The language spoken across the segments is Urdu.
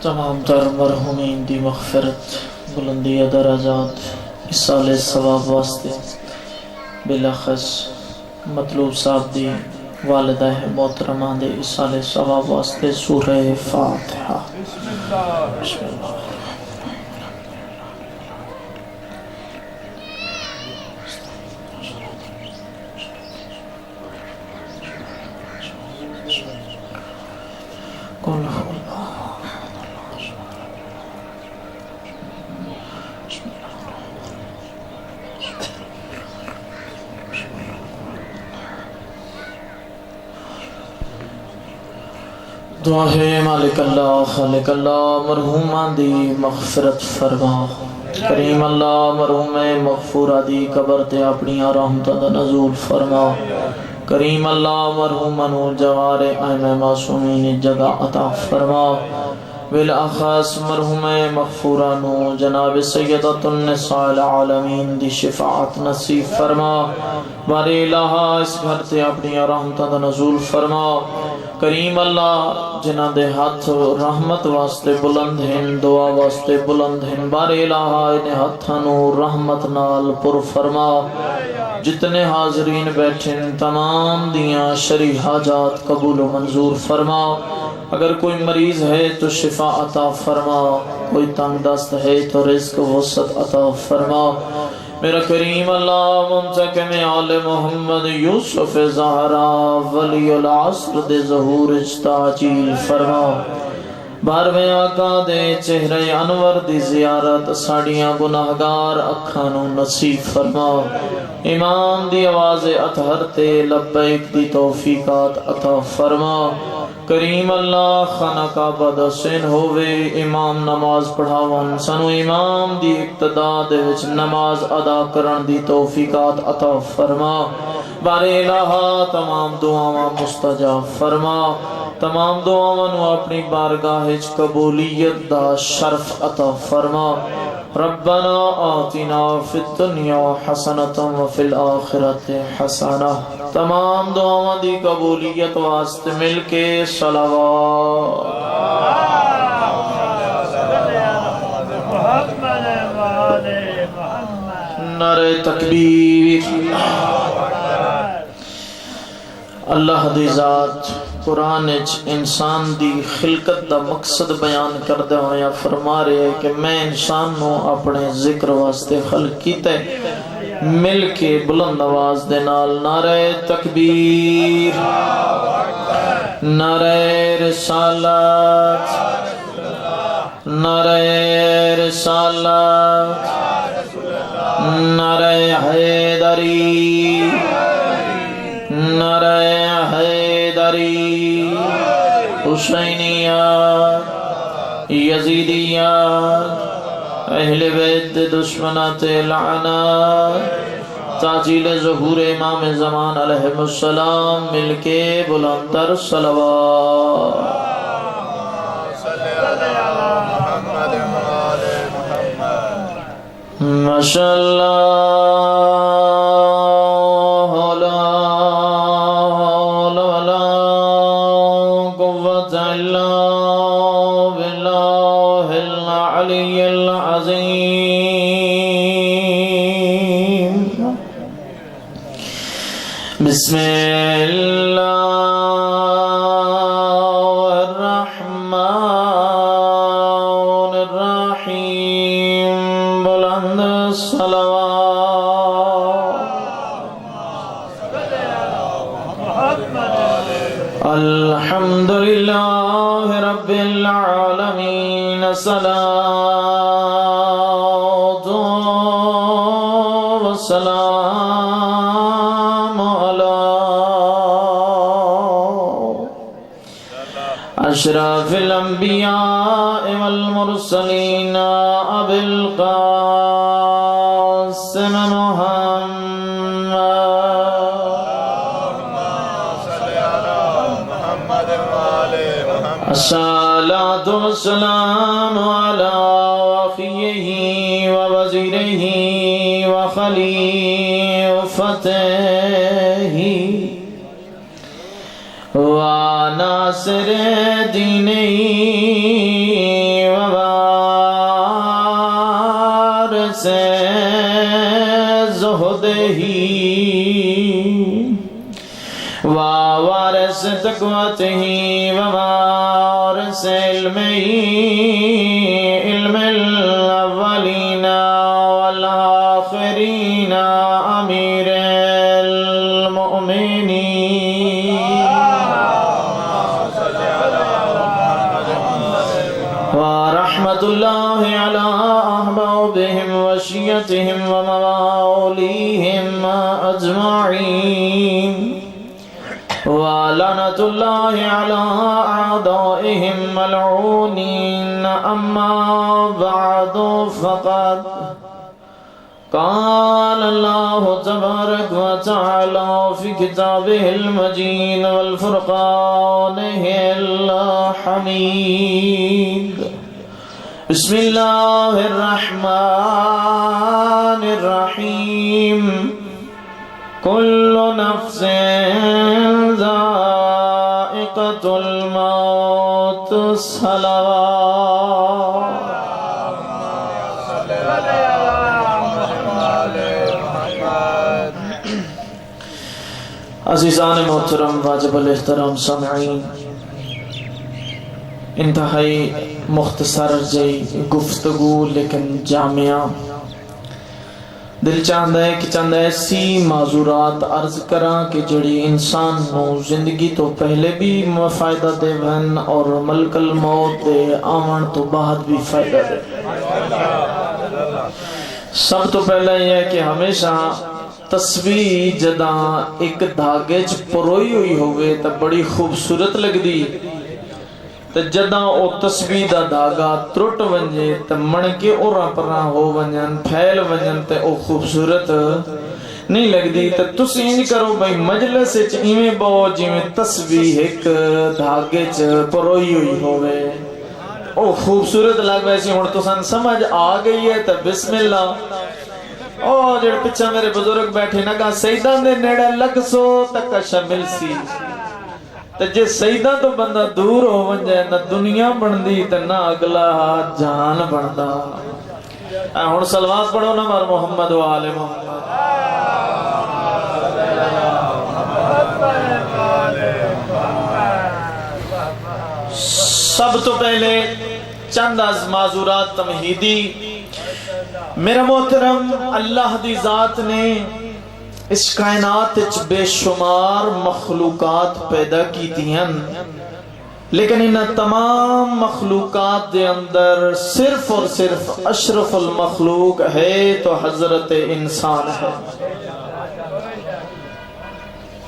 تمام تر مرحومین دی مغفرت بلندی درجات اصال ثواب واسطے بلاخص مطلوب صاحب دی والدہ محترمہ دے اصال ثواب واسطے سورہ فاتحہ بسم اللہ دعا ہے مالک اللہ خالق اللہ مرحومان دی مغفرت فرما کریم اللہ مرحوم مغفورہ دی قبر تے اپنی رحمت دا نزول فرما کریم اللہ مرحومانو جوار ائمہ معصومین جگہ عطا فرما بالاخص مرحوم مغفورہ نو جناب سیدۃ النساء العالمین دی شفاعت نصیب فرما بارے الہ اس گھر تے اپنی رحمت دا نزول فرما کریم اللہ جنہ دے ہاتھ رحمت واسطے بلند ہیں دعا واسطے بلند ہیں بارے الہ انہیں ہاتھانو رحمت نال پر فرما جتنے حاضرین بیٹھیں تمام دیاں شرعی حاجات قبول و منظور فرما اگر کوئی مریض ہے تو شفا عطا فرما کوئی تنگ دست ہے تو رزق وسعت عطا فرما میرا کریم اللہ منتقم آل محمد یوسف زہرا ولی العصر دے ظہور تعجیل فرما بارویں آقا دے چہرہ انور دی زیارت ساڑیاں گناہگار اکھانو نصیب فرما امام دی آواز اطہر تے لبیک دی توفیقات عطا فرما کریم اللہ خانہ کعبہ دا سین ہووے امام نماز پڑھاون سنو امام دی اقتداء دے وچ نماز ادا کرن دی توفیقات عطا فرما بارے الہ تمام دعاواں مستجاب فرما تمام دعاواں نو اپنی بارگاہ وچ قبولیت دا شرف عطا فرما ربنا آتنا فی الدنیا حسنۃ وفی الآخرۃ حسنہ تمام دعاواں دی قبولیت واسطے مل کے صلوات نعرہ تکبیر اللہ دی ذات قرآن انسان دی خلقت دا مقصد بیان کردہ ہویا فرما رہے ہیں کہ میں انسان نو اپنے ذکر واسطے خلق کیتے مل کے بلند آواز دے نال نعرہ تکبیر نعرہ رسالت نعرہ رسالت نعرہ حیدری نعرہ حیدری حسینیات یزیدیات اہل بیت دشمنات لعنات تعجیل ظہور امام زمان علیہ السلام مل کے بلند تر صلوات ماشاءاللہ بسم اللہ الرحمن الرحیم بلند صلوات الحمدللہ رب العالمین صلاۃ و سلام اشرف الانبیاء والمرسلین ابی القاسم محمد الصلاة والسلام علی وفیہ ووزیرہ وخلیفتہ وناصر دینہ قوته ووارث علمه علم الأولين والآخرين أمير المؤمنين ورحمة الله على أحبابهم وشيتهم ومواليهم أجمعين ولعنة الله على أعدائهم ملعونين أما بعد فقد قال الله تبارك وتعالى في كتابه المجيد والفرقانه الحميد بسم الله الرحمن الرحيم كل نفس ذائقة الموت صلوات عزیزان محترم واجب الاحترام سامعین انتہائی مختصر جی گفتگو لیکن جامعہ دل چاہتا ہے کہ چند ایسی معذورات عرض کراں کہ جڑی انسان نو زندگی تو پہلے بھی فائدہ دے ون اور ملک الموت دے آمن تو بعد بھی فائدہ دے سب تو پہلا یہ ہے کہ ہمیشہ تسبیح جداں ایک دھاگے چ پروئی ہوئی ہوئے تا بڑی خوبصورت لگ دی تے جداں او تسبیح دا دھاگا ترٹ ونجے تے من کے اوراں پراں ہو ونجن پھیل ونجن تے او خوبصورت نہیں لگ دی تے تسی انج کرو بھائی مجلس وچ ایویں بہو جویں تسبیح ایک دھاگے چ پروئی ہوئی ہوئے او خوبصورت لگ ویسی ہن تساں سمجھ آ گئی ہے تے بسم اللہ او جڑ پچھا میرے بزرگ بیٹھے نگا سیدان دے نیڑے لگ سو تک شامل سی تے جے سیدہ تو بندہ دور ہو ونجے نہ دنیا بندی تے نہ اگلا جان بندا ہن صلوات پڑھو نا مر محمد و آل محمد سب تو پہلے چند از معذورات تمہیدی میرا محترم اللہ دی ذات نے اس کائنات وچ بے شمار مخلوقات پیدا کی ہیں لیکن ان تمام مخلوقات دے اندر صرف اور صرف اشرف المخلوق ہے تو حضرت انسان ہے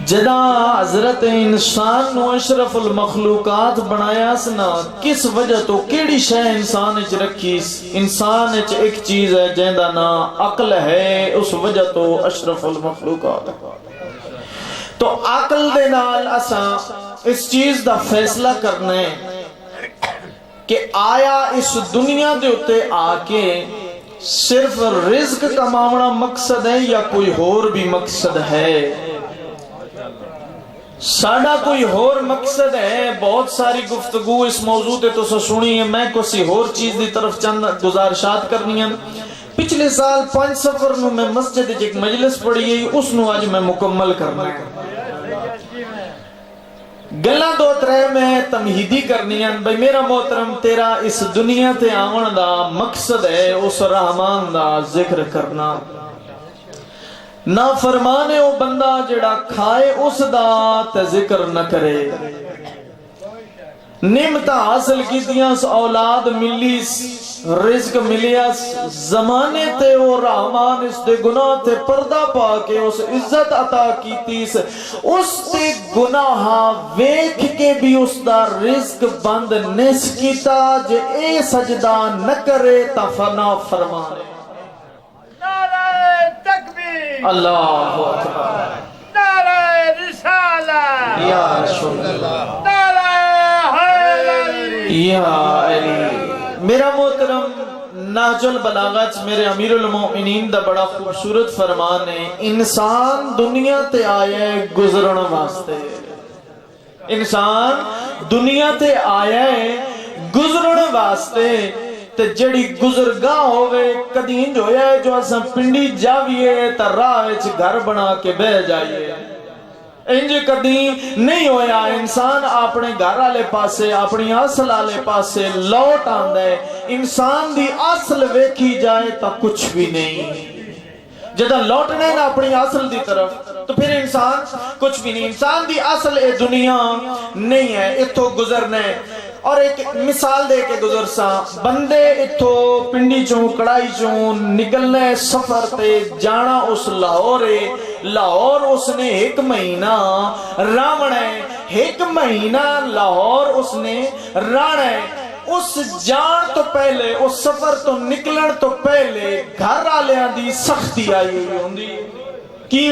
جدا حضرت انسان نو اشرف المخلوقات بنایا سنا کس وجہ تو کیڑی شے انسان وچ رکھی انسان وچ ایک چیز ہے جیندا نا عقل ہے اس وجہ تو اشرف المخلوقات تو عقل دے نال اساں اس چیز دا فیصلہ کرنا ہے کہ آیا اس دنیا دے اتے آ کے صرف رزق کماونا مقصد ہے یا کوئی اور بھی مقصد ہے ساڑا کوئی اور مقصد ہے بہت ساری گفتگو اس موضوع تے تو سنی ہے میں کسی اور چیز دی طرف چند گزارشات کرنی ہیں پچھلے سال 5 سفر نو میں مسجد ایک مجلس پڑھی گئی اس نو آج میں مکمل کرنا ہے گلہ دو ترے میں تمہیدی کرنی ہے بھئی میرا محترم تیرا اس دنیا تے آون دا مقصد ہے اس رحمان دا ذکر کرنا نہ فرمانے او بندہ جڑا کھائے اس دا تے ذکر نہ کرے نعمت حاصل کی دیاں اولاد ملی رزق ملیا زمانے تے او رحمان اس دے گناہ تے پردہ پا کے اس عزت عطا کیتی اس تے گناہ ویکھ کے بھی اس دا رزق بند نس کیتا جے اے سجدہ نہ کرے تا فنا فرمانے اللہ اکبر نعرہ رسالہ یا رسول اللہ نعرہ حیدری یا علی میرا محترم نہج البلاغت میرے امیر المومنین دا بڑا خوبصورت فرمان ہے انسان دنیا تے آیا ہے گزرن واسطے انسان دنیا تے آیا ہے گزرن واسطے تے جڑی گزرگاہ ہوئے قدیم جو ہے جو اساں پنڈی جاویے تا راہ وچ گھر بنا کے بہ جائیے انج قدیم نہیں ہویا انسان اپنے گھر والے پاسے اپنی اصل والے پاسے لوٹ آندا ہے انسان دی اصل ویکھی جائے تا کچھ بھی نہیں جدہ لوٹنے نا اپنی اصل دی طرف تو پھر انسان کچھ بھی نہیں انسان دی اصل اے دنیا نہیں ہے اتھو گزرنے اور ایک مثال دے کے گزر سا بندے اتھو پنڈی چوں کڑائی چوں نکلنے سفر تے جانا اس لاہور اس نے ایک مہینہ راونے ایک مہینہ لاہور اس نے رانے اس جان تو پہلے اس سفر تو نکلن تو پہلے گھر آلیاں دی سختی آئی ہوئی ہوندی کی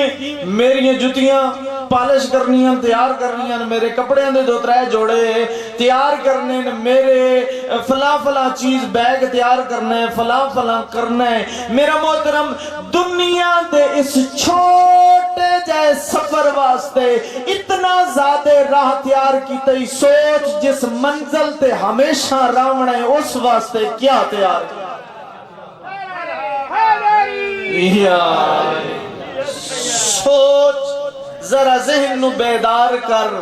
میری جتیاں پالش کرنیاں تیار کرنیاں میرے کپڑے دے دو ترے جوڑے تیار کرنے میرے فلاں چیز بیگ تیار کرنے فلاں کرنے میرا محترم دنیا دے اس چھوٹے جائے سفر واسطے اتنا زیادہ راہ تیار کی تی سوچ جس منزل تے ہمیشہ راونے اس واسطے کیا تیار کیا سوچ ذرا ذہن نو بیدار کر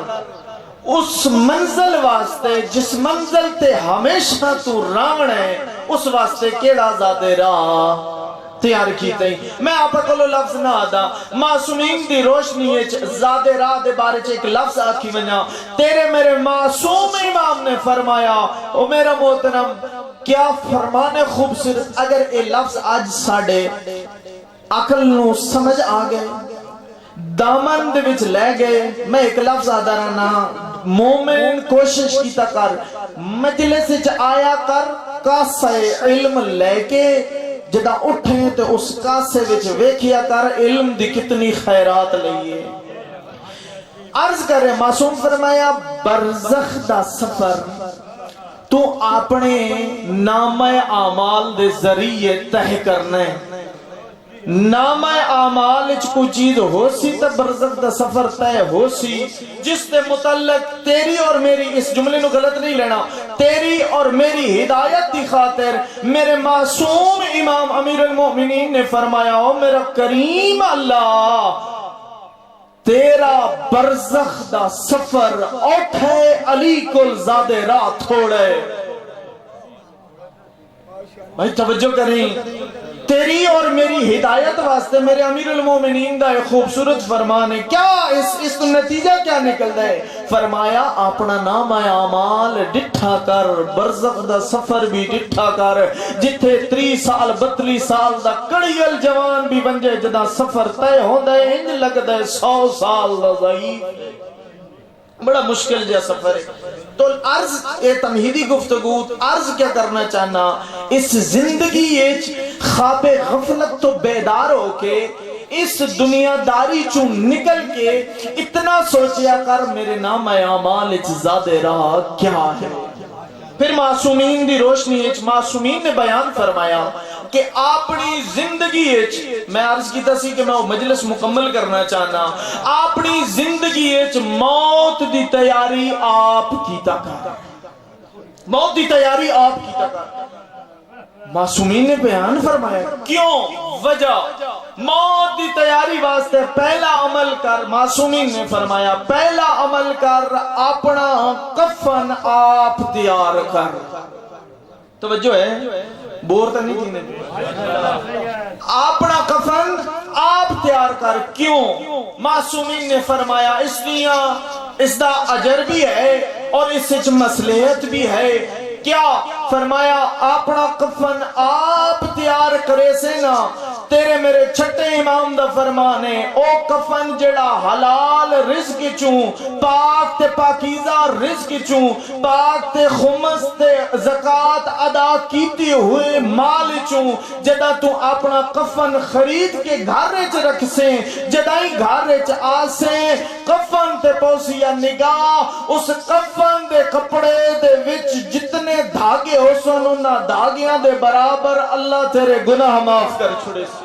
اس منزل واسطے جس منزل تے ہمیشہ تو راوڑ ہے اس واسطے کیڑا زیادہ راہ تیار کیتے ہیں میں آپ کو لفظ نہ آدھا معصومین دی روشنی زیادہ راہ دے بارے ایک لفظ آکھی ونیا تیرے میرے معصوم امام نے فرمایا او میرا محترم کیا فرمانے خوبصورت اگر اے لفظ آج ساڑے عقل نو سمجھ آگئے دامن دے وچ لے گئے میں ایک لفظ آدھا رہنا مومن کوشش کی کر مجلس سے آیا کر کاسے علم لے کے جدہ اٹھیں تو اس کاسے وچ ویکھیا کر علم دی کتنی خیرات لئیے عرض کرے معصوم فرمایا برزخ دا سفر تو اپنے نامہ اعمال دے ذریعے تہ کرنے نامہ اعمال اچ کوئی چیز ہو سی تا برزخ دا سفر تے ہو سی جس تے متعلق تیری اور میری اس جملے نو غلط نہیں لینا تیری اور میری ہدایت دی خاطر میرے معصوم امام امیر المومنین نے فرمایا او میرا کریم اللہ تیرا برزخ دا سفر اٹھے علی کل زادے راہ تھوڑے بھائی توجہ کریں تیری اور میری ہدایت واسطے میرے امیر المومنین دا ایک خوبصورت فرمان ہے کیا اس نتیجہ کیا نکل دے فرمایا اپنا نام اعمال ڈٹھا کر برزخ دا سفر بھی ڈٹھا کر جتھے 30 سال 32 سال دا کڑیل جوان بھی بنجے جدا سفر تے ہوں دے انج لگ دے 100 سال دا ضعیف بڑا مشکل جا سفر ہے تو عرض اے تمہیدی گفتگو عرض کیا کرنا چاہنا اس زندگی ایچ خواب غفلت تو بیدار ہو کے اس دنیا داری چون نکل کے اتنا سوچیا کر میرے نام اعمال ایچ زیادہ راہ کیا ہے پھر معصومین دی روشنی ایچ معصومین نے بیان فرمایا کہ اپنی زندگی ایچ میں عرض کی تسی کہ میں وہ مجلس مکمل کرنا چاہنا اپنی زندگی ایچ موت دی تیاری آپ کی تکا موت دی تیاری آپ کی تکا معصومین نے بیان فرمایا کیوں وجہ موت دی تیاری واسطے پہلا عمل کر معصومین نے فرمایا پہلا عمل کر اپنا کفن آپ تیار کر توجہ ہے بور تا نہیں کینے اپنا کفن آپ تیار کر کیوں معصومین نے فرمایا اس لیے اس دا اجر بھی ہے اور اس سے مصلحت بھی ہے کیا فرمایا اپنا کفن آپ تیار کرے سے نا تیرے میرے چھٹے امام دا فرمانے او کفن جڑا حلال رزق چوں پاک تے پاکیزہ رزق چوں پاک تے خمس تے زکاة ادا کیتی ہوئے مال چوں جدا تو اپنا کفن خرید کے گھارے چ رکھ سے جدائی گھارے چ آسے کفن تے پوسیا نگاہ اس کفن دے کپڑے دے وچ جتنے دھاگے ہو سنو نہ دھاگیاں دے برابر اللہ تیرے گناہ معاف کر چھڑے سی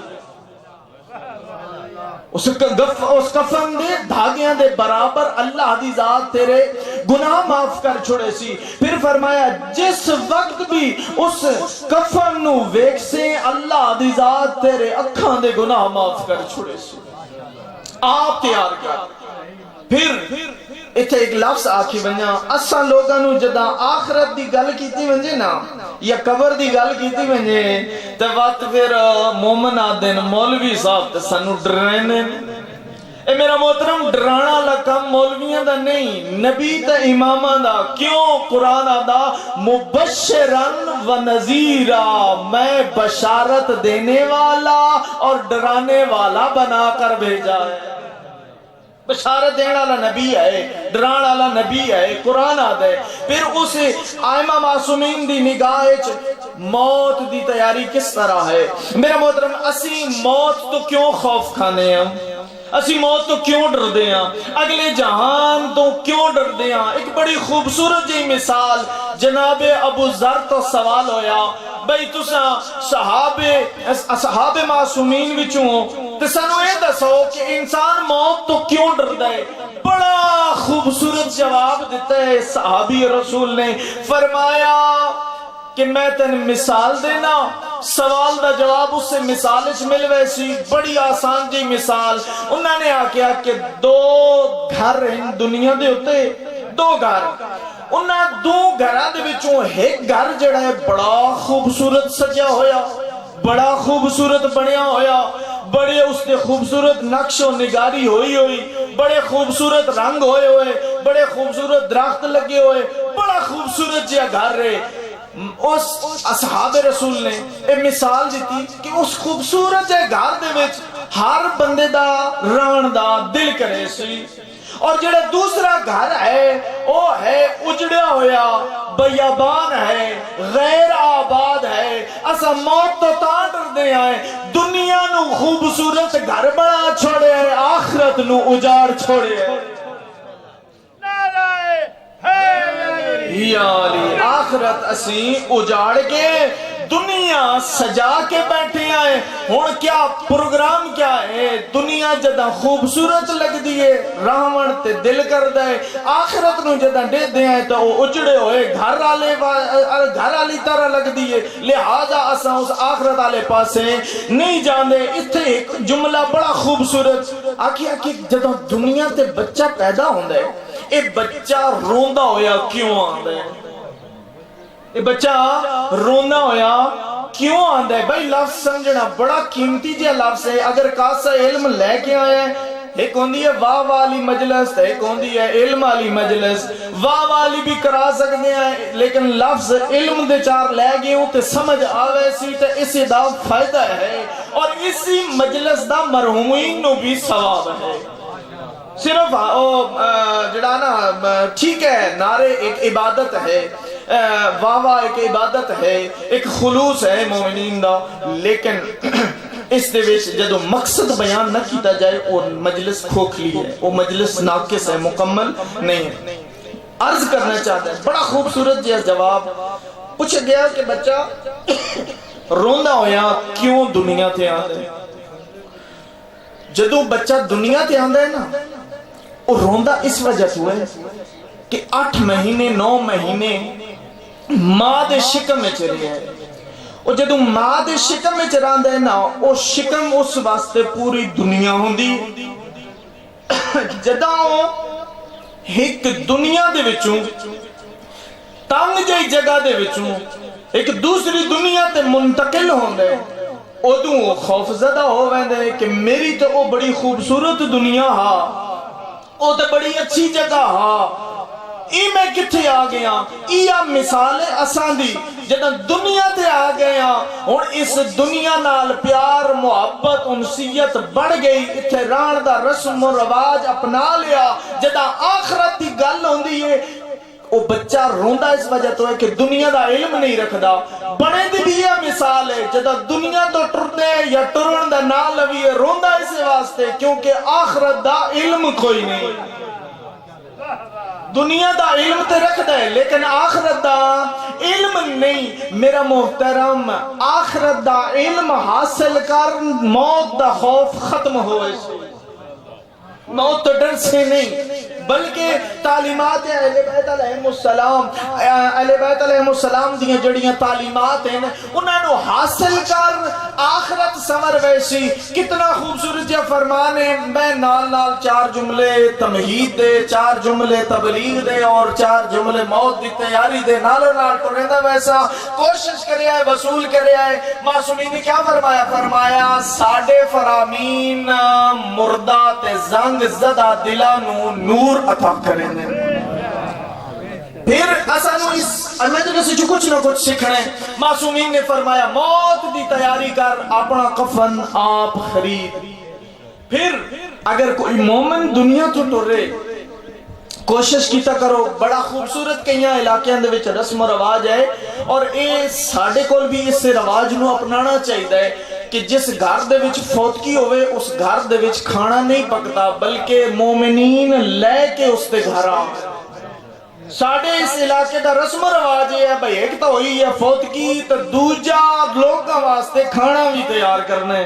اس کفن دے دھاگیاں دے برابر اللہ دی ذات تیرے گناہ معاف کر چھوڑے سی پھر فرمایا جس وقت بھی اس کفن نو ویک سے اللہ دی ذات تیرے اکھاں دے گناہ معاف کر چھوڑے سی آپ تیار کر پھر اتھے ایک لفظ آکھی بنیا اساں لوگاں نو جداں آخرت دی گل کیتی ونجے نا یا قبر دی گل کیتی ونجے تے وقت پھر مومن آدن مولوی صاحب تے سانو ڈرانے اے میرا محترم ڈرانا لکم مولویاں دا نہیں نبی تے اماماں دا کیوں قرآن دا مبشرن و نذیرا میں بشارت دینے والا اور ڈرانے والا بنا کر بھیجا ہے بشارت دینے والا نبی ہے ڈران والا نبی ہے قرآن آدھا ہے پھر اس آئمہ معصومین دی نگاہ موت دی تیاری کس طرح ہے میرا محترم اسی موت تو کیوں خوف کھانے ہیں اسی موت تو کیوں ڈر دے ہیں اگلے جہان تو کیوں ڈر دے ہیں ایک بڑی خوبصورت جی مثال جناب ابو ذر تو سوال ہویا بھئی تساں صحاب معصومین وچوں تے سانو اے دسو کہ انسان موت تو کیوں ڈردا ہے بڑا خوبصورت جواب دیتا ہے صحابی رسول نے فرمایا کہ میں تن مثال دینا سوال دا جواب اس سے مثال اچ مل ویسی بڑی آسان جی مثال انہوں نے آکیا کہ دو گھر ہیں دنیا دے ہوتے دو گھر انہاں دو گھراں دے وچوں ایک گھر جڑا ہے بڑا خوبصورت سجا ہویا بڑا خوبصورت بنیا ہویا بڑے اس نے خوبصورت نقش و نگاری ہوئی بڑے خوبصورت رنگ ہوئے بڑے خوبصورت درخت لگے ہوئے بڑا خوبصورت جیا گھر رہے اس اصحاب رسول نے ایک مثال دیتی کہ اس خوبصورت جے گھر دے وچ ہر بندے دا ران دا دل کرے سی اور جڑا دوسرا گھر ہے وہ ہے اجڑیا ہویا بیابان ہے غیر آباد ہے اسا موت تو تاں دے آئے دنیا نو خوبصورت گھر بنا چھوڑے ہے آخرت نو اجاڑ چھوڑے ہے یا علی آخرت اسی اجاڑ کے دنیا سجا کے بیٹھے آئے ہون کیا پروگرام کیا ہے دنیا جدہ خوبصورت لگ دیئے راون تے دل کر دے آخرت نو جدہ دے دے آئے تو وہ اجڑے ہوئے گھر آلی طرح لگ دیئے لہذا اساں اس آخرت آلے پاسے نہیں جاندے اتھے ایک جملہ بڑا خوبصورت آکھی جدہ دنیا تے بچہ پیدا ہوندے اے بچہ روندہ ہویا کیوں آندے اے بچہ رونا ہویا کیوں آندہ ہے بھائی لفظ سمجھنا بڑا قیمتی جیا لفظ ہے اگر کاسا علم لے کے آئے ہیں ایک ہوندی ہے واہ والی مجلس ایک ہوندی ہے علم والی مجلس واہ والی بھی کرا سکتے ہیں لیکن لفظ علم دے چار لے گئے ہوں تے سمجھ آوے سی تے اسی دا فائدہ ہے اور اسی مجلس دا مرحومین نو بھی ثواب ہے صرف جڑا نا ٹھیک ہے نعرے ایک عبادت ہے واہ واہ ایک عبادت ہے ایک خلوص ہے مومنین دا لیکن اس دے وچ جدو مقصد بیان نہ کیتا جائے وہ مجلس کھوکھلی ہے وہ مجلس ناقص ہے مکمل نہیں ہے عرض کرنا چاہتا ہے بڑا خوبصورت جیسا جواب پوچھا گیا کہ بچہ روندہ ہویا کیوں دنیا تے آندے جدو بچہ دنیا تے آندے نا وہ روندہ اس وجہ سے ہے کہ 8 مہینے 9 مہینے ماں دے شکم میں چلے ہیں اور جدو ماں دے شکم میں چراندے نا وہ شکم اس واسطے پوری دنیا ہوں دی جدہ ایک دنیا دے وچوں تانگ جائی جگہ دے وچوں ایک دوسری دنیا تے منتقل ہوں دے ادوں خوف زدہ ہو ویندے کہ میری تو وہ بڑی خوبصورت دنیا ہا وہ تو بڑی اچھی جگہ ہا ای میں کتھے آ گیا ایا مثال اساں دی جدہ دنیا تے آ گیا اور اس دنیا نال پیار محبت انسیت بڑھ گئی اتھے ران دا رسم و رواج اپنا لیا جدہ آخرت دی گل ہوندی ہے وہ بچہ روندہ اس وجہ تو ہے کہ دنیا دا علم نہیں رکھدا بڑے دی بھی یہ مثال ہے جدہ دنیا تو ٹردے یا ٹرن دا نہ لوی ہے روندہ اس واسطے کیونکہ آخرت دا علم کوئی نہیں دنیا دا علم تے رکھ دے لیکن آخرت دا علم نہیں میرا محترم آخرت دا علم حاصل کر موت دا خوف ختم ہوئے سے موت تو ڈر سے نہیں بلکہ تعلیمات اہل بیت علیہم السلام، اہل بیت علیہم السلام دیاں جڑیاں تعلیمات ہیں انہاں نو حاصل کر آخرت سمر ویسی. کتنا خوبصورت یہ فرمان ہے. میں نال نال 4 جملے تمہید دے، 4 جملے تبلیغ دے اور 4 جملے موت دی تیاری دے نالو نال ٹریندا ویسا کوشش کریا ہے، وصول کریا ہے. معصومین نے کیا فرمایا؟ فرمایا ساڈے فرامین مردہ تے زنگ زدہ دلاں نو نور عطا کریں دے. پھر اسانو اس امیدن سے جو کچھ نہ کچھ سکھنے. معصومین نے فرمایا موت دی تیاری کر، اپنا کفن آپ خرید. پھر اگر کوئی مومن دنیا تو ٹرے کوشش کیتا کرو. بڑا خوبصورت کئیاں علاقیاں دے وچ رسم و رواج ہے اور اے ساڈے کول بھی اس رواج نو اپنانا چاہیے کہ جس گھر دے وچ فوتگی ہوئے اس گھر دے وچ کھانا نہیں پکتا بلکہ مومنین لے کے اس دے گھر آ. ساڑھے اس علاقے دا رسم و رواج ہے بھئی ایک تو ہوئی ہے فوتگی تو دوجا لوگاں واسطے کھانا بھی تیار کرنے.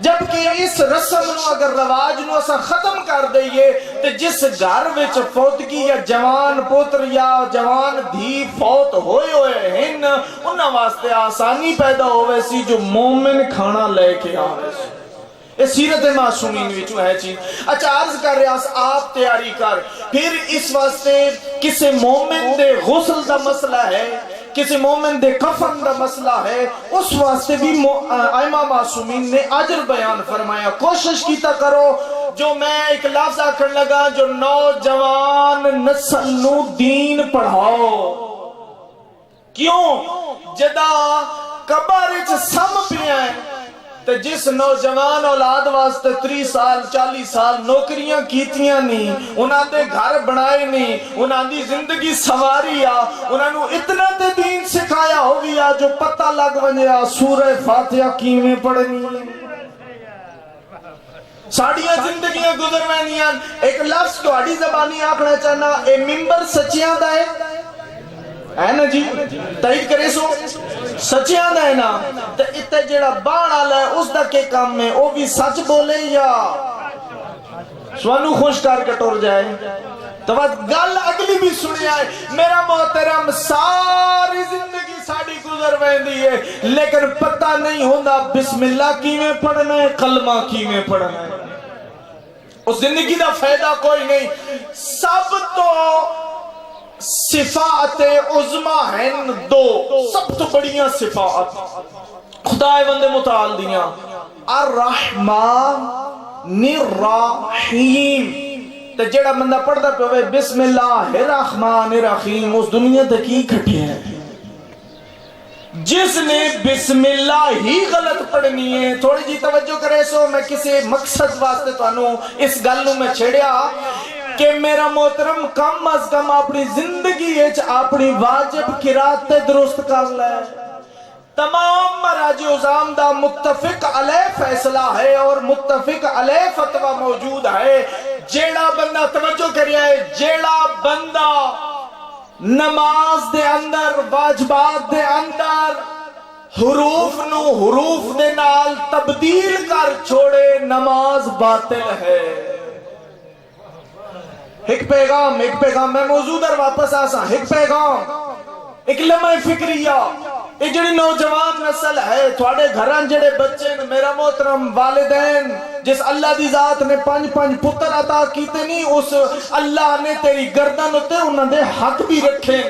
جبکہ اس رسم نو اگر رواج نو اسا ختم کر دئیے تو جس گھر وچ فوتگی یا جوان پوتر یا جوان دھی فوت ہوئے ہیں انہاں واسطے آسانی پیدا ہوئے سی جو مومن کھانا لے کے آوے سی. اس سیرت معصومین وچوں ہے چیز. اچھا عرض کر رہا آپ تیاری کر. پھر اس واسطے کسی مومن دے غسل دا مسئلہ ہے، کسی مومن دے کفن دا مسئلہ ہے، اس واسطے بھی ائمہ معصومین نے اجر بیان فرمایا. کوشش کیتا کرو جو میں ایک لفظ آکھن لگا جو نوجوان نسل نو دین پڑھاؤ. کیوں؟ جدا قبر وچ سم پیا ہے تو جس نوجوان اولاد واسطے 30 سال 40 سال نوکریاں کیتیاں نہیں، انہاں دے گھر بنائے نہیں، انہاں دی زندگی سواری آ، انہاں نو اتنا تے دین سکھایا ہو گیا جو پتہ لگ ونجیا سورہ فاتحہ کیویں پڑھنی. ساڑیاں زندگیاں گزر وینیاں. ایک لفظ تہاڈی زبانی آکھنا چاہنا اے ممبر سچیاں دا ہے نا جی؟ تائید کرے سو سچیاں دا ہے نا. تو اتے جیڑا بان آلا ہے اس دا کے کام میں وہ بھی سچ بولے یا سوانو خوش کر کے ٹور جائے. تو بات گل اگلی بھی سنی آئے. میرا محترم ساری زندگی ساڑی گزر ویندی ہے لیکن پتہ نہیں ہوندہ بسم اللہ کیویں پڑھنا ہے، کلمہ کیویں پڑھنا ہے. اس زندگی دا فائدہ کوئی نہیں. سب تو صفات عظمہ ہیں دو، سب تو بڑیاں صفات خدا بند متعال دیاں. الرحمن الرحیم. تو جیڑا بندہ پڑھتا پہ ہوئے بسم اللہ الرحمن الرحیم اس دنیا تک ہی کھٹے ہیں. جس نے بسم اللہ ہی غلط پڑھنی ہے تھوڑی جی توجہ کرے سو. میں کسی مقصد واسطے توانوں اس گلوں میں چھڑیا کہ میرا محترم کم از کم اپنی زندگی اپنی واجب قرات درست کر لے. تمام مراجع عظام دا متفق علیہ فیصلہ ہے اور متفق علیہ فتوہ موجود ہے. جیڑا بندہ توجہ کریا ہے جیڑا بندہ نماز دے اندر واجبات دے اندر حروف نو حروف دے نال تبدیل کر چھوڑے نماز باطل ہے. ایک پیغام میں موضوع در واپس آسا. ایک پیغام ایک لمحہ فکریہ. یہ جڑی نوجوان نسل ہے تھوڑے گھران جڑے بچے نے میرا محترم والدین جس اللہ دی ذات نے 5 پتر عطا کیتے نہیں اس اللہ نے تیری گردن ہوتے انہوں نے حق بھی رکھیں.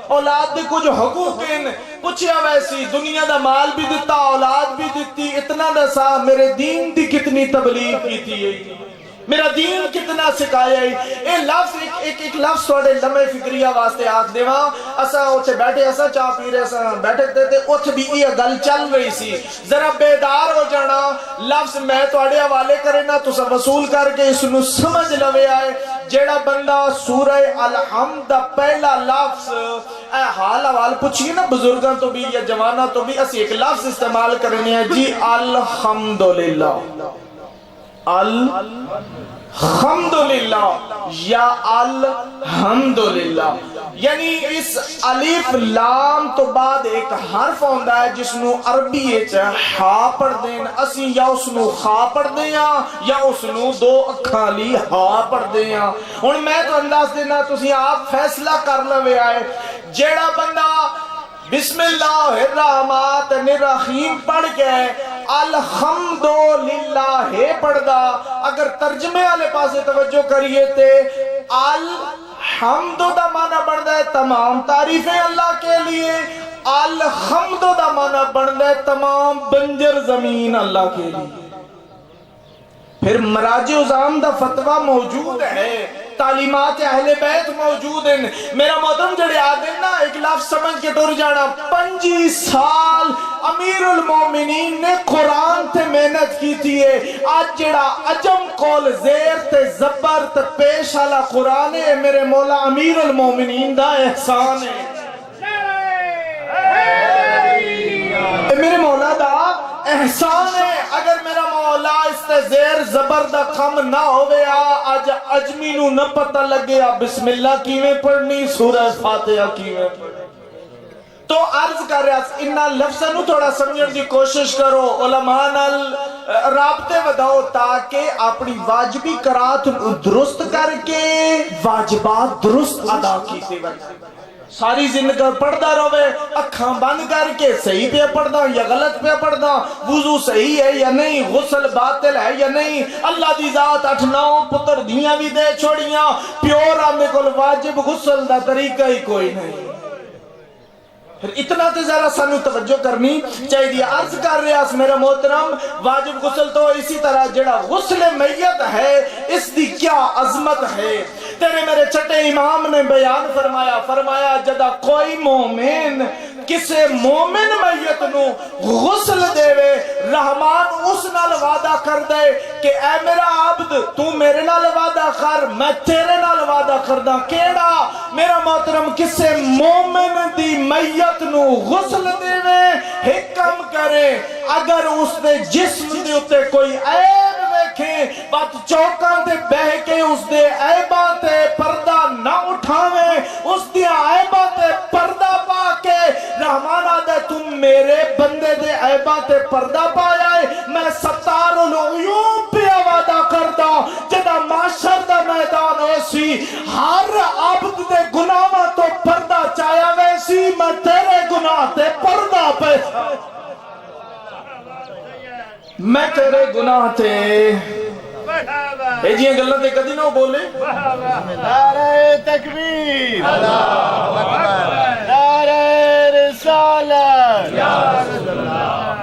اولاد دے کچھ حقوق ہیں پوچھیا ویسی دنیا دا مال بھی دیتا اولاد بھی دیتی. اتنا دسا میرے دین دی کتنی تبلیغ کی تھی، میرا دین کتنا سکھایا ہے. اے لفظ ایک لفظ تھوڑے لمحے فکریہ واسطے آکھ دیواں. اسا اوتھے بیٹھے اسا چاہ پی رہے اسا بیٹھے تے اوتھے بھی یہ گل چل رہی سی. ذرا بیدار ہو جانا. لفظ میں تواڈے حوالے کرے نا تسا وصول کر کے اس نو سمجھ لوے آئے. جیڑا بندہ سورہ الحمد دا پہلا لفظ اے حال حوال پوچھئے نا بزرگاں تو بھی یا جواناں تو بھی اسی ایک لفظ استعمال کرنے ہیں جی الحمدللہ. حمدللہ یا الحمدللہ، یعنی اس الف لام تو بعد ایک حرف ہوندہ ہے جس نو عربی ہا پڑھ دیں، اسی یا اس نو خا پڑھ دیں یا اس نو دو اکھاں لی ہا پڑھ دیں۔ اور میں تو انداز دینا تسی آپ فیصلہ کر لوے آئے، جیڑا بندہ بسم اللہ الرحمن الرحیم پڑھ کے الحمدللہ پڑھ دا، اگر ترجمے والے پاسے توجہ کریے تے الحمد دا معنی بندا ہے تمام تعریفیں اللہ کے لیے، الحمد دا معنی بندا ہے تمام بنجر زمین اللہ کے لیے۔ پھر مراجع عظام دا فتویٰ موجود ہے، تعلیمات اہل بیت موجود ہیں۔ میرا محترم جڑے آدم نا ایک لفظ سمجھ کے ٹر جانا، 25 سال امیر المومنین نے قرآن تے محنت کی تھی ہے، آج جڑا عجم قول زیر تے زبر تے پیش والا قرآن ہے، میرے مولا امیر المومنین دا احسان ہے، میرے مولا دا احسان ہے۔ اگر میرا مولا اس تے زیر زبر دا کم نہ ہوئے آج اجمی نو نہ پتہ لگے بسم اللہ کیویں پڑھنی، سورہ فاتحہ کیویں پڑھنی۔ تو عرض کر رہا انہا لفظہ نو تھوڑا سمجھن دی کوشش کرو، علماء نال رابطے وداؤ تاکہ اپنی واجبی قرات درست کر کے واجبات درست ادا کیتے وقت ساری زندگی پڑھدا رہے، اکھاں بند کر کے صحیح پہ پڑھدا یا غلط پہ پڑھدا، وضو صحیح ہے یا نہیں، غسل باطل ہے یا نہیں، اللہ دی ذات 8-9 پتر دیاں بھی دے چھوڑیاں، پیور آمے کل واجب غسل دا طریقہ ہی کوئی نہیں۔ پھر اتنا تے ذرا سانو توجہ کرنی چاہیے۔ عرض کر رہے ہیں میرا محترم، واجب غسل تو اسی طرح جڑا غسل میت ہے اس دی کیا عظمت ہے، تیرے میرے چھٹے امام نے بیان فرمایا جدا کوئی مومن کسے مومن میت نو غسل دے وے، رحمان اس نال وعدہ کر دے کہ اے میرا عبد تو میرے نال وعدہ کر، میں تیرے نال وعدہ کردہ، کیڑا میرا محترم کسے مومن دی میت نو غسل دے وے، ایک کم کرے اگر اس نے جسم دے اتے کوئی عیب دیکھیں بات چوکاں تے بہ کے اس دے عیباں تے پردہ نہ اٹھاویں، اس دے عیباں تے پردہ پا کے رحمان آدھے تم میرے بندے دے عیباں تے پردہ پایا ہے، میں ستار العیوب پہ وعدہ کردہ جدا معاشر دا میدان ایسی ہر عبد دے گناہ تو پردہ چاہیا ویسی میں تیرے گناہ تے پردہ پہ میں تیرے گناہ تے اے جیاں گلہ تے کدی نہ بولے۔ نعرہ تکبیر، نعرہ رسالت،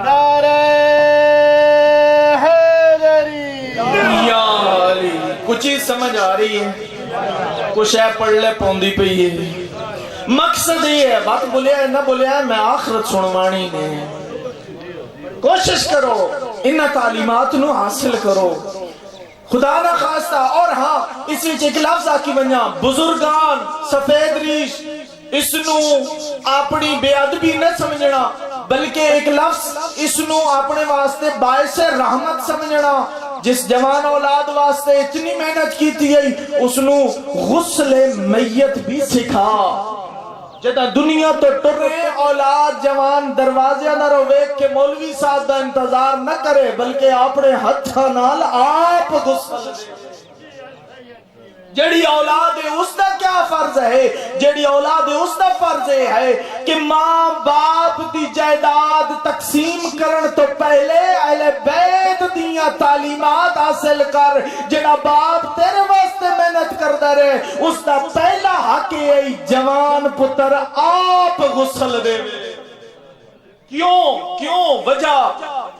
نعرہ حیدری، یا علی کچھ ہی سمجھ آ رہی ہے، کچھ ہے پڑھ لے پوندی پہ یہ مقصد یہ ہے، بات بولیا ہے نہ بولیا ہے، میں آخرت سنوانی نے کوشش کرو انہ تعلیمات نو حاصل کرو، خدا نہ خواستہ۔ اور ہاں اس وچ ایک لفظ آکی بنیا، بزرگان سفید ریش اس نو اپنی بے ادبی نہ سمجھنا بلکہ ایک لفظ اس نو اپنے واسطے باعث رحمت سمجھنا، جس جوان اولاد واسطے اتنی محنت کی تھی اس نو غسل میت بھی سکھا، جدا دنیا تو ٹرے اولاد جوان دروازے نہ روے کہ مولوی صاحب دا انتظار نہ کرے بلکہ اپنے ہتھاں نال آپ غسل دے۔ جڑی اولاد ہے اس دا کیا فرض ہے؟ جڑی اولاد ہے اس دا فرض ہے کہ ماں باپ دی جائیداد تقسیم کرن تو پہلے اہل بیت دیاں تعلیمات حاصل کر، جڑا باپ تیرے واسطے محنت کردا رہے اس دا پہلا حق ہے جوان پتر آپ غسل دے۔ کیوں وجہ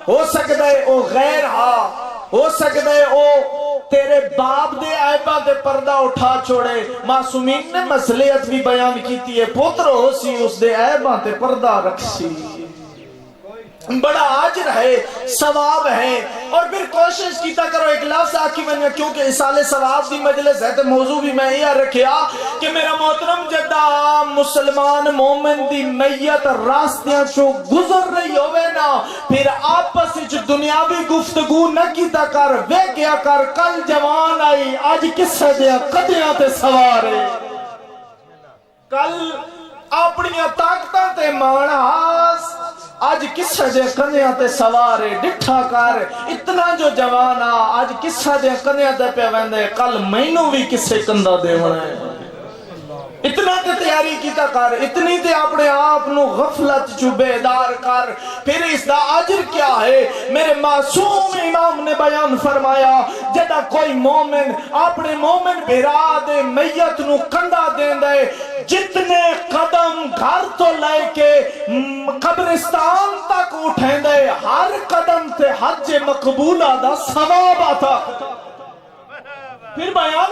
ہو سکتا ہے او غیر ہاں، ہو سکتا ہے او تیرے باپ دے عیباں دے پردہ اٹھا چھوڑے، معصومین نے مصلحت بھی بیان کیتی ہے، پتر ہو سی اس دے عیباں تے پردہ رکھ سی۔ بڑا اجر ہے، ثواب ہے۔ اور پھر کوشش کیتا کرو ایک لفظ آکھی بنیا، کیونکہ اسال ثواب دی مجلس ہے تو موضوع بھی میں یہ رکھیا کہ میرا محترم جدہ مسلمان مومن دی میت راستیاں چو گزر رہی ہوئے نا، پھر آپس وچ دنیاوی گفتگو نہ کیتا کر، ویکھیا کر کل جوان آئی اج کسے دیا قدیاں تے سوارے، کل اپنی طاقتاں تے ماناس آج کسا دے کنیاں تے سوارے، ڈٹھا کر اتنا جو جوانا آج کسا دے کنیاں تے پہ ویندے، کل مہینوں بھی کسے کندہ دے ونے، اتنا تے تیاری کیتا کر، اتنی تے اپنے آپ نو غفلت چو بیدار کر۔ پھر اس دا عجر کیا ہے؟ میرے معصوم امام نے بیان فرمایا جدہ کوئی مومن اپنے مومن بھیرا دے میت نو کندہ دین دے، جتنے قدم گھر تو لے کے قبرستان تک اٹھیں دے، ہر قدم تے حج مقبولہ دا ثواب آتا۔ پھر بیان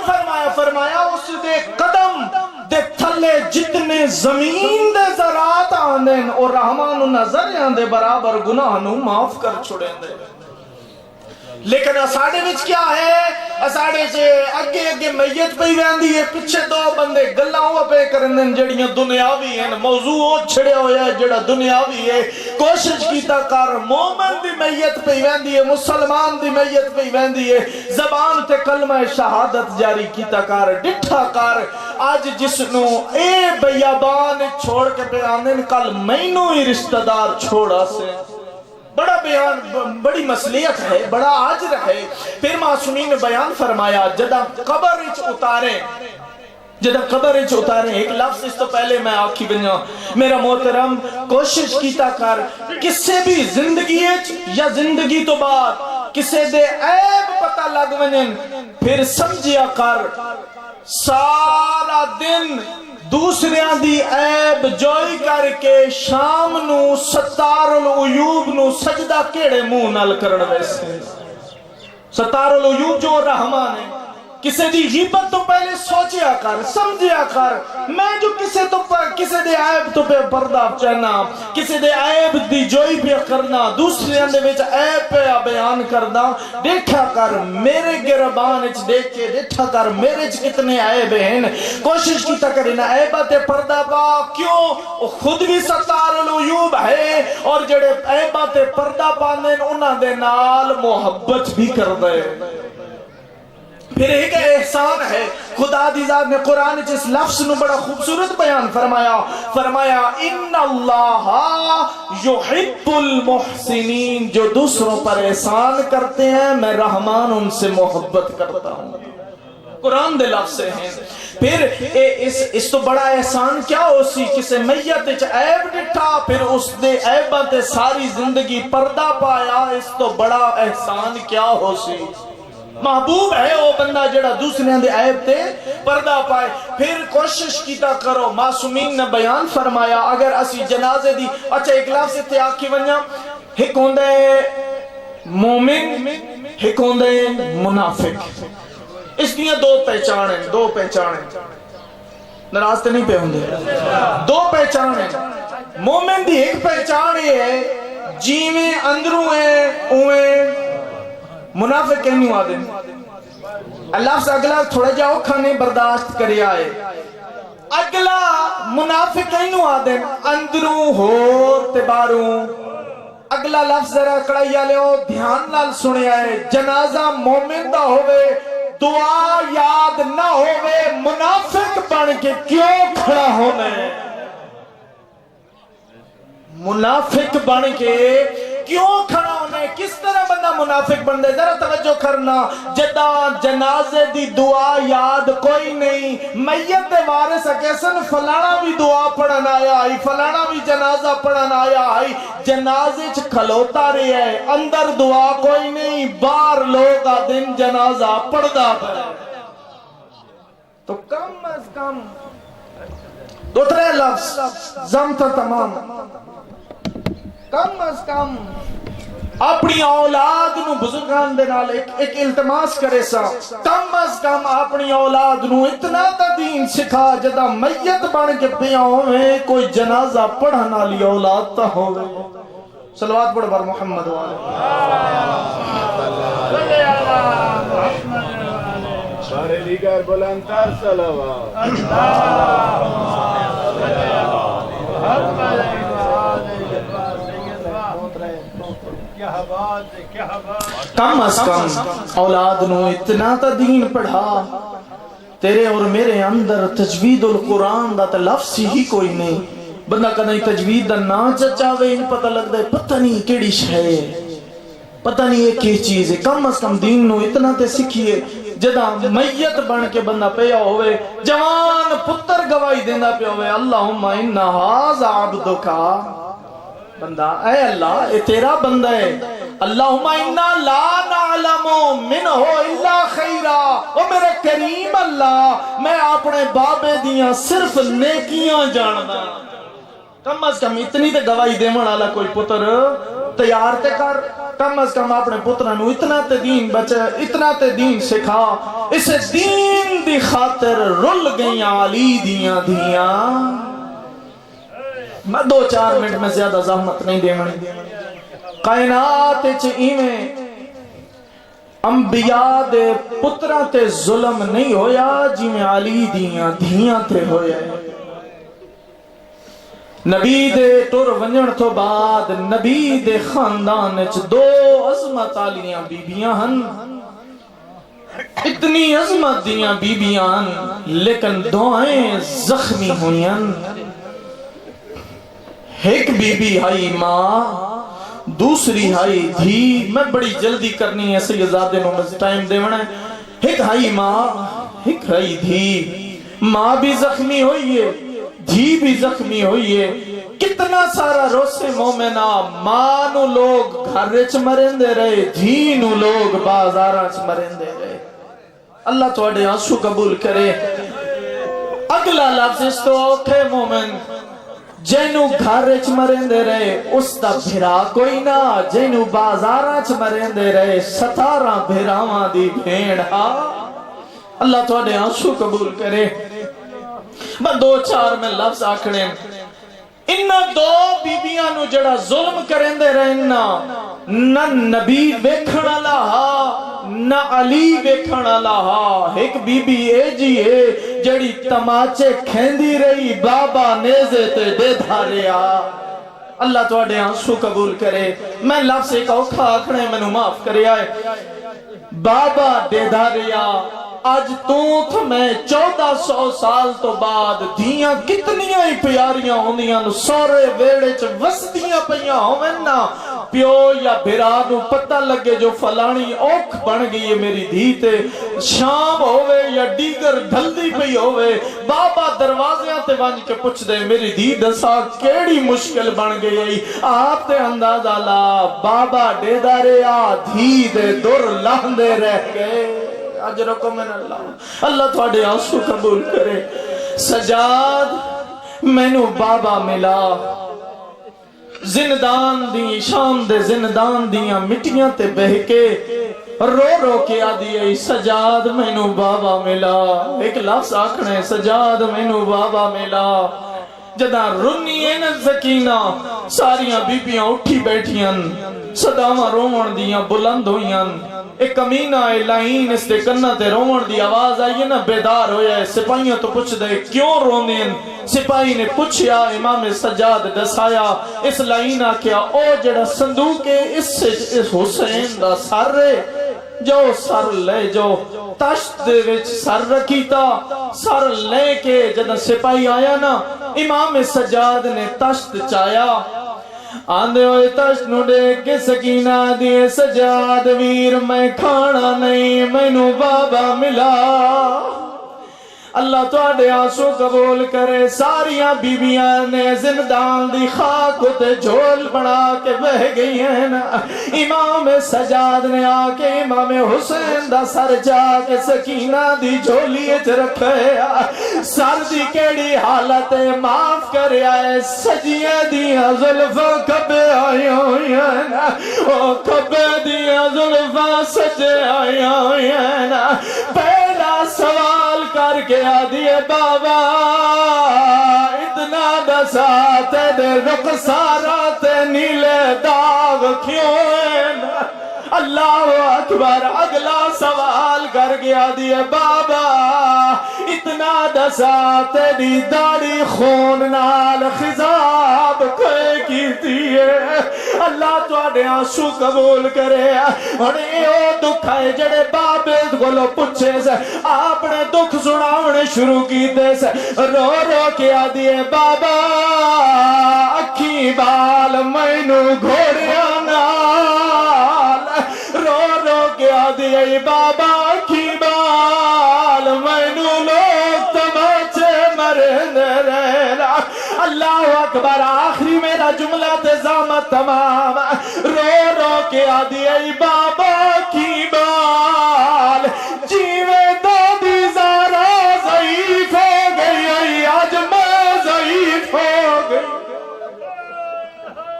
فرمایا اس دے قدم دے تھلے جتنے زمین دے ذرات آندین اور رحمان نظر آندے برابر گناہ نو معاف کر چھوڑیں دے۔ لیکن اساڑے وچ کیا ہے؟ اساڑے سے اگے میت پہ ویندی ہے، پچھے دو بندے گلاں ہوا پہ کرندن جڑیاں دنیاوی ہیں، موضوع چھڑے ہویا ہے جڑا دنیاوی ہے۔ کوشش کیتا کر مومن دی میت پہ ویندی ہے، مسلمان دی میت پہ ویندی ہے، زبان تے کلمہ شہادت جاری کیتا کر، ڈٹھا کر آج جس نو اے بیابان چھوڑ کے پہ آندن کل مینوں ہی رشتہ دار چھوڑا سے، بڑا بیان، بڑی مسلیت ہے، بڑا عجر ہے۔ پھر معصومین نے بیان فرمایا جدہ قبر اچ اتارے، ایک لفظ اس تو پہلے میں آکھی بنیا، میرا محترم کوشش کیتا کر کسے بھی زندگی یا زندگی تو بعد کسے دے عیب پتہ لگ ونن، پھر سمجھیا کر سارا دن دوسریاں دی عیب جوئی کر کے شام نو ستار العیوب نو سجدہ کیڑے منہ نال کرن ویسے، ستار العیوب جو رحمان ہے، کسے دی غیبت تو پہلے سوچیا کر، سمجھیا کر، میں جو کسے دے عیب تو پہ پردہ چہنا، کسے دے عیب دی جوئی پہ کرنا، دوسرے اندے وچ عیب پہ بیان کرنا، دیکھا کر میرے گربان اچ دیکھ کے دیکھا کر میرے اچ کتنے عیب ہیں، کوشش کیتا کرنا عیبات پردہ پا، کیوں خود بھی ستار العیوب ہے اور جڑے عیبات پردہ پاندے انہاں دے نال محبت بھی کر دے۔ پھر ایک احسان ہے، خدا دی ذات نے قرآن اس لفظ نو بڑا خوبصورت بیان فرمایا ان اللہ یحب المحسنین، جو دوسروں پر احسان کرتے ہیں میں رحمان ان سے محبت کرتا ہوں، قرآن دے لفظ ہیں۔ پھر اس تو بڑا احسان کیا ہو سی؟ کسے میت وچ عیب ڈٹھا پھر اس دے عیباں ساری زندگی پردہ پایا، اس تو بڑا احسان کیا ہو سی؟ محبوب ہے وہ بندہ جڑا دوسرے دے عیب تے پردہ پائے۔ پھر کوشش کیتا کرو، معصومین نے بیان فرمایا اگر اسی جنازے دی، اچھا ایک لفظ تے آکھی ونیا، ایک ہوندے مومن ایک ہوندے منافق، اس دیاں دو پہچانیں، ناراض تے نہیں پہ ہوندے، دو پہچانیں۔ مومن دی ایک پہچان یہ ہے جیویں اندروں ہے اویں منافق کہیں آدم، اللہ سے اگلا تھوڑا جاؤ کھانے برداشت کری آئے، اگلا منافق کہیں آدم اندروں ہور تباروں۔ اگلا لفظ ذرا کڑائی آلے ہو دھیان نال سنے آئے، جنازہ مومن دا ہوئے دعا یاد نہ ہوئے، منافق بن کے کیوں کھڑا ہونے؟ منافق بن کے کیوں کھڑا ہونے؟ کس طرح بندہ منافق بن دے؟ ذرا توجہ کرنا، جدا جنازے دی دعا یاد کوئی نہیں، میت دے وارث کیسن فلانا بھی دعا پڑھن آیا آئی، فلانا بھی جنازہ پڑھن آیا آئی، جنازے چ کھلوتا رہے ہے، اندر دعا کوئی نہیں، باہر لوگ دن جنازہ پڑھدا پڑے، تو کم از کم دو ترے لفظ زمتا تمام، کم از کم اپنی اولاد نو بزرگان دے نال ایک التماس کرے سا، کم از کم اپنی اولاد نو اتنا تا دین سکھا جدا میت بن کے پیا ہوئے کوئی جنازہ پڑھن والی اولاد تا ہوئے، صلوات پڑھ بر محمد والے صلی اللہ محمد سارے دیگر بلندتر صلوات کم از کم اولاد نو اتنا تا دین پڑھا تیرے اور میرے اندر تجوید القرآن دا تا لفظ ہی کوئی نہیں بندہ کدھیں تجوید دا نا چچاوے ان پتہ لگ دے پتہ نہیں کیڑی شے پتہ نہیں یہ کی چیز ہے کم از کم دین نو اتنا تے سکھیے جدا میت بن کے بندہ پیا ہوئے جوان پتر گواہی دینا پیا ہوئے اللہم انہا ھذا عبدکا بندہ اے اللہ اے تیرا بندہ ہے اللہم انا لا نعلم منہ الا خیرہ او میرے کریم اللہ میں اپنے بابے دیاں صرف نیکیاں جاندہ کم از کم اتنی تے گواہی دے من والا کوئی پتر تیار تے کر کم از کم اپنے پترانو اتنا تے دین بچے اتنا تے دین سکھا اسے دین دی خاطر رل گئیاں علی دیاں دیاں میں 2-4 منٹ میں زیادہ زحمت نہیں دے منی کائنات ایویں انبیاء دے پترہ تے ظلم نہیں ہویا جی میں علی دیاں دیاں تے ہویا نبی دے ٹر ونجن تو بعد نبی دے خاندان اچ 2 عظمت آلیاں بیبیاں ہن اتنی عظمت دیاں بیبیاں لیکن دعائیں زخمی ہوئیں ایک بی بی ہائی ماں دوسری ہائی دھی میں بڑی جلدی کرنی ہے سیدزادے نو مجھے ٹائم دے ونا ہے ایک ہائی ماں ایک ہائی دھی ماں بھی زخمی ہوئی ہے دھی بھی زخمی ہوئی ہے کتنا سارا روسے مومنہ ماں نو لوگ گھر رچ مرین دے رہے دھی نو لوگ بازارہ چ مرین دے رہے اللہ تو اڈے آنسو قبول کرے اگلا لفظ اس تو اوکھے مومن جینو گھر اچ مرین دے رہے اس دا بھرا کوئی نہ جینو بازارہ چ مرین دے رہے 17 بھراواں دی بھیڑا اللہ تو اڈے آنسو قبول کرے میں 2-4 میں لفظ آکھنے انہاں 2 بیبیاں نو جڑا ظلم کریں دے رہنا نہ نبی ویکھنا لہا نہ علی ویکھنا لہا ایک بی بی اے جی ہے جڑی تماچے کھیندی رہی بابا نیزے تے دے دھاریا اللہ تو اڈے آنسو قبول کرے میں لفظ ایک اوکھا آکھنے میں نو معاف کرے آئے بابا دے دھاریا آج تو میں 1400 سال تو بعد دھیاں کتنیاں ہی پیاریاں ہوندیاں سورے ویڑے چ وسدیاں پیاں ہوئن نا پیو یا بھرا نو پتہ لگے جو فلانی اوکھ بن گئی ہے میری دھی تے شام ہوئے یا ڈیگر ڈھلدی پئی ہوئے بابا دروازیاں تے وانج کے پوچھ دے میری دھی دسا کیڑی مشکل بن گئی آپ تے اندازہ لا بابا دے دارے آ دھی دے در لاندے رہ گئے اجرکو من اللہ اللہ تھوڑے آنسو قبول کرے سجاد میں نو بابا ملا زندان دی شام دے زندان دیاں مٹیاں تے بہکے رو رو کے آدھی ای سجاد میں نو بابا ملا ایک لفظ آکھنے سجاد میں نو بابا ملا جدہ رنی ہے نا زکینہ ساریاں بیبیاں اٹھی بیٹھیاں صداواں رومن دیاں بلند ہوئیاں ایک کمینہ ہے لائن اس دے کنہ تے رومن دی آواز آئی ہے نا بیدار ہویا ہے سپاہیاں تو پوچھ دے کیوں رونین سپاہی نے پوچھیا امام سجاد دسایا اس لائن آکیا او جڑا صندوق ہے اس حسین دا سر رہے جو سر لے جو تشت دے وچ سر رکھی تا سر لے کے جدہ سپاہی آیا نا امام سجاد نے تشت چایا آندے ہوئے تشت نو دیکھ کے سکینہ دیے سجاد ویر میں کھانا نہیں میں نو بابا ملا اللہ تو آدھے آنسو قبول کرے ساریاں بیبیاں نے زندان دی خاک تے جھول بنا کے بہ گئی ہیں نا امام سجاد نے آکے امام حسین دا سر جا کے سکینہ دی جھولی اچ رکھے سر دی کیڑی حالت معاف کرے آئے سجیے دیاں ظلفہ کبے آئی ہوئی ہیں نا او کبے دیاں ظلفہ سجے آئی ہوئی ہیں نا پہلا سوال کر کے آدھیے بابا اتنا دسا تے دے رخ سارا تے نیلے دا کیوں ہے؟ اللہ اکبر. اگلا سوال کر گیا دیے بابا اتنا دسا تیری داڑھی خون نال خضاب کوئی کیتی ہے. اللہ تواڈے آنسو قبول کرے. ہن او دکھ ہے جڑے بابے کولو پوچھے سے آپ نے دکھ سناونے شروع کیتے سے. رو رو کے آدیے بابا اکھی بال مینو گھوڑیاں نال. رو رو کے آدیے بابا اکھی بال مینو لوگ تماچے مرنے رہنا. اللہ اکبر. آخری میرا جملہ تزامت تمام. رو رو کے آدیے بابا کی